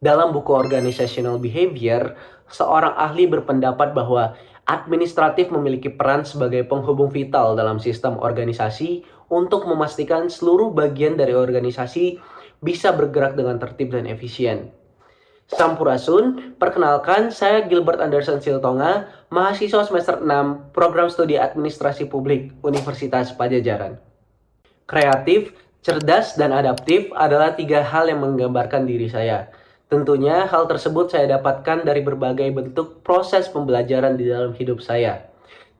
Dalam buku Organizational Behavior, seorang ahli berpendapat bahwa administratif memiliki peran sebagai penghubung vital dalam sistem organisasi untuk memastikan seluruh bagian dari organisasi bisa bergerak dengan tertib dan efisien. Sampurasun, perkenalkan saya Gilbert Anderson Siltonga, mahasiswa semester 6 Program Studi Administrasi Publik Universitas Padjadjaran. Kreatif, cerdas, dan adaptif adalah tiga hal yang menggambarkan diri saya. Tentunya hal tersebut saya dapatkan dari berbagai bentuk proses pembelajaran di dalam hidup saya.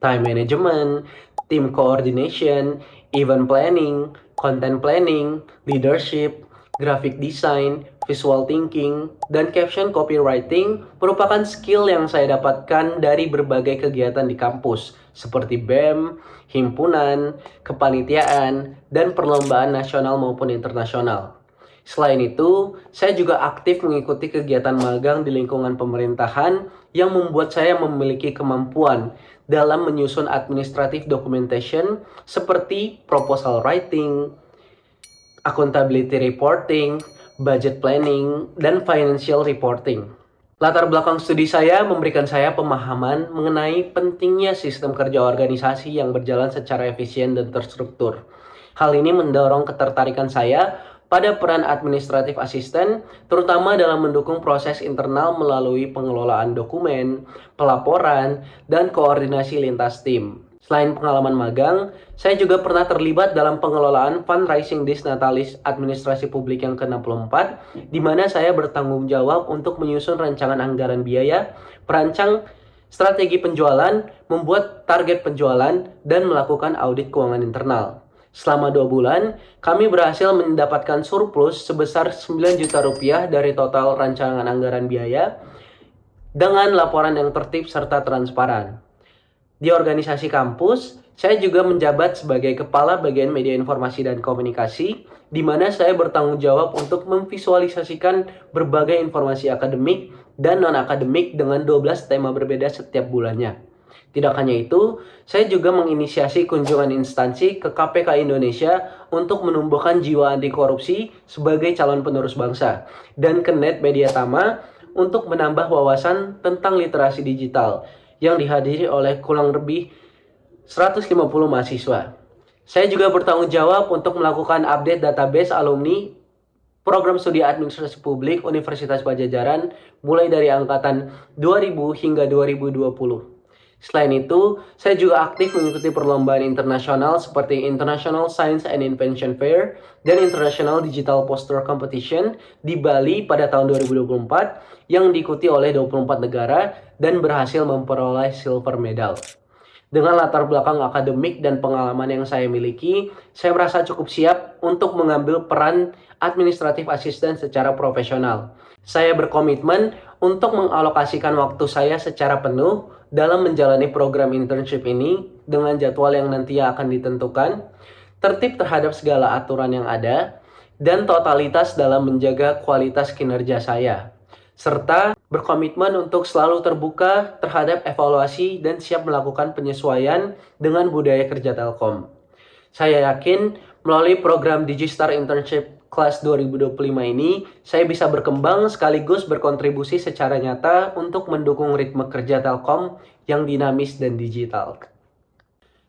Time management, team coordination, event planning, content planning, leadership, graphic design, visual thinking, dan caption copywriting merupakan skill yang saya dapatkan dari berbagai kegiatan di kampus, seperti BEM, himpunan, kepanitiaan, dan perlombaan nasional maupun internasional. Selain itu, saya juga aktif mengikuti kegiatan magang di lingkungan pemerintahan yang membuat saya memiliki kemampuan dalam menyusun administrative documentation seperti proposal writing, accountability reporting, budget planning, dan financial reporting. Latar belakang studi saya memberikan saya pemahaman mengenai pentingnya sistem kerja organisasi yang berjalan secara efisien dan terstruktur. Hal ini mendorong ketertarikan saya pada peran administratif asisten, terutama dalam mendukung proses internal melalui pengelolaan dokumen, pelaporan, dan koordinasi lintas tim. Selain pengalaman magang, saya juga pernah terlibat dalam pengelolaan fundraising Disnatalis Administrasi Publik yang ke-64, di mana saya bertanggung jawab untuk menyusun rancangan anggaran biaya, perancang strategi penjualan, membuat target penjualan, dan melakukan audit keuangan internal. Selama 2 bulan, kami berhasil mendapatkan surplus sebesar 9 juta rupiah dari total rancangan anggaran biaya dengan laporan yang tertib serta transparan. Di organisasi kampus, saya juga menjabat sebagai Kepala Bagian Media Informasi dan Komunikasi, di mana saya bertanggung jawab untuk memvisualisasikan berbagai informasi akademik dan non-akademik dengan 12 tema berbeda setiap bulannya. Tidak hanya itu, saya juga menginisiasi kunjungan instansi ke KPK Indonesia untuk menumbuhkan jiwa anti korupsi sebagai calon penerus bangsa, dan ke Net Media Tama untuk menambah wawasan tentang literasi digital yang dihadiri oleh kurang lebih 150 mahasiswa. Saya juga bertanggung jawab untuk melakukan update database alumni Program Studi Administrasi Publik Universitas Padjadjaran mulai dari angkatan 2000 hingga 2020. Selain itu, saya juga aktif mengikuti perlombaan internasional seperti International Science and Invention Fair dan International Digital Poster Competition di Bali pada tahun 2024 yang diikuti oleh 24 negara dan berhasil memperoleh silver medal. Dengan latar belakang akademik dan pengalaman yang saya miliki, saya merasa cukup siap untuk mengambil peran administratif asisten secara profesional. Saya berkomitmen untuk mengalokasikan waktu saya secara penuh dalam menjalani program internship ini dengan jadwal yang nantinya akan ditentukan, tertib terhadap segala aturan yang ada, dan totalitas dalam menjaga kualitas kinerja saya, serta berkomitmen untuk selalu terbuka terhadap evaluasi dan siap melakukan penyesuaian dengan budaya kerja Telkom. Saya yakin melalui program Digistar Internship Kelas 2025 ini, saya bisa berkembang sekaligus berkontribusi secara nyata untuk mendukung ritme kerja Telkom yang dinamis dan digital.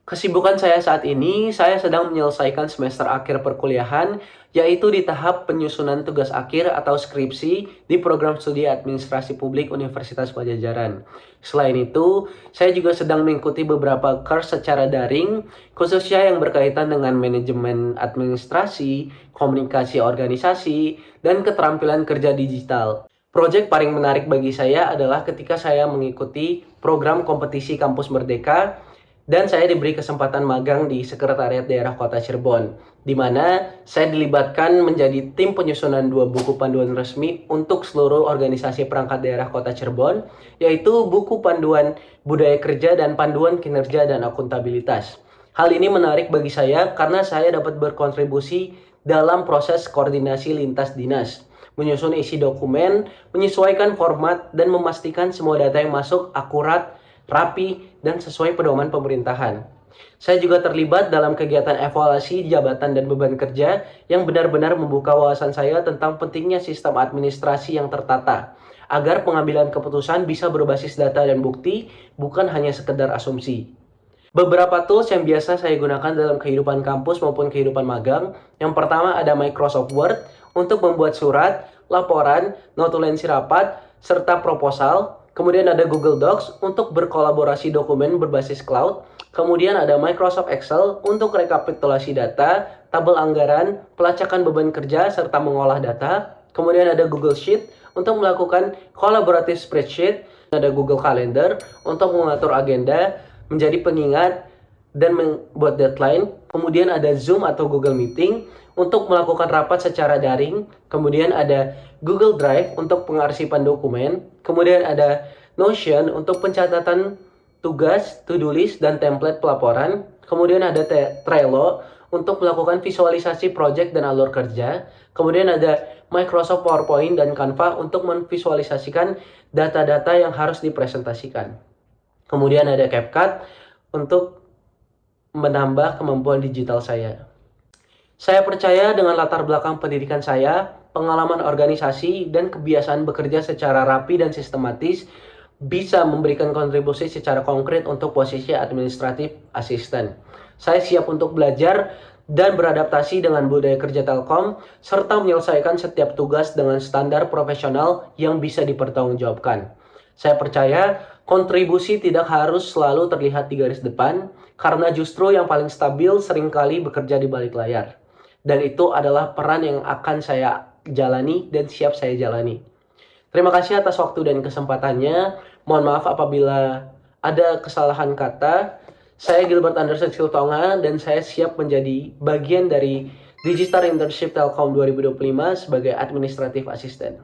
Kesibukan saya saat ini, saya sedang menyelesaikan semester akhir perkuliahan, yaitu di tahap penyusunan tugas akhir atau skripsi di Program Studi Administrasi Publik Universitas Padjadjaran. Selain itu, saya juga sedang mengikuti beberapa course secara daring, khususnya yang berkaitan dengan manajemen administrasi, komunikasi organisasi, dan keterampilan kerja digital. Proyek paling menarik bagi saya adalah ketika saya mengikuti program kompetisi Kampus Merdeka, dan saya diberi kesempatan magang di Sekretariat Daerah Kota Cirebon, di mana saya dilibatkan menjadi tim penyusunan 2 buku panduan resmi untuk seluruh organisasi perangkat daerah Kota Cirebon, yaitu buku panduan budaya kerja dan panduan kinerja dan akuntabilitas. Hal ini menarik bagi saya karena saya dapat berkontribusi dalam proses koordinasi lintas dinas, menyusun isi dokumen, menyesuaikan format, dan memastikan semua data yang masuk akurat, rapi, dan sesuai pedoman pemerintahan. Saya juga terlibat dalam kegiatan evaluasi jabatan dan beban kerja yang benar-benar membuka wawasan saya tentang pentingnya sistem administrasi yang tertata, agar pengambilan keputusan bisa berbasis data dan bukti, bukan hanya sekedar asumsi. Beberapa tools yang biasa saya gunakan dalam kehidupan kampus maupun kehidupan magang. Yang pertama ada Microsoft Word untuk membuat surat, laporan, notulensi rapat, serta proposal. Kemudian ada Google Docs untuk berkolaborasi dokumen berbasis cloud. Kemudian ada Microsoft Excel untuk rekapitulasi data, tabel anggaran, pelacakan beban kerja, serta mengolah data. Kemudian ada Google Sheet untuk melakukan collaborative spreadsheet. Ada Google Calendar untuk mengatur agenda, menjadi pengingat, dan membuat deadline. Kemudian ada Zoom atau Google Meeting untuk melakukan rapat secara daring. Kemudian ada Google Drive untuk pengarsipan dokumen. Kemudian ada Notion untuk pencatatan tugas, to-do list, dan template pelaporan. Kemudian ada Trello untuk melakukan visualisasi project dan alur kerja. Kemudian ada Microsoft PowerPoint dan Canva untuk memvisualisasikan data-data yang harus dipresentasikan. Kemudian ada CapCut untuk menambah kemampuan digital saya. Saya percaya dengan latar belakang pendidikan saya, pengalaman organisasi, dan kebiasaan bekerja secara rapi dan sistematis, bisa memberikan kontribusi secara konkret untuk posisi administratif asisten. Saya siap untuk belajar dan beradaptasi dengan budaya kerja Telkom, serta menyelesaikan setiap tugas dengan standar profesional yang bisa dipertanggungjawabkan. Saya percaya kontribusi tidak harus selalu terlihat di garis depan, karena justru yang paling stabil seringkali bekerja di balik layar. Dan itu adalah peran yang akan saya jalani dan siap saya jalani. Terima kasih atas waktu dan kesempatannya. Mohon maaf apabila ada kesalahan kata. Saya Gilbert Anderson Siltonga dan saya siap menjadi bagian dari Digital Internship Telkom 2025 sebagai Administrative Assistant.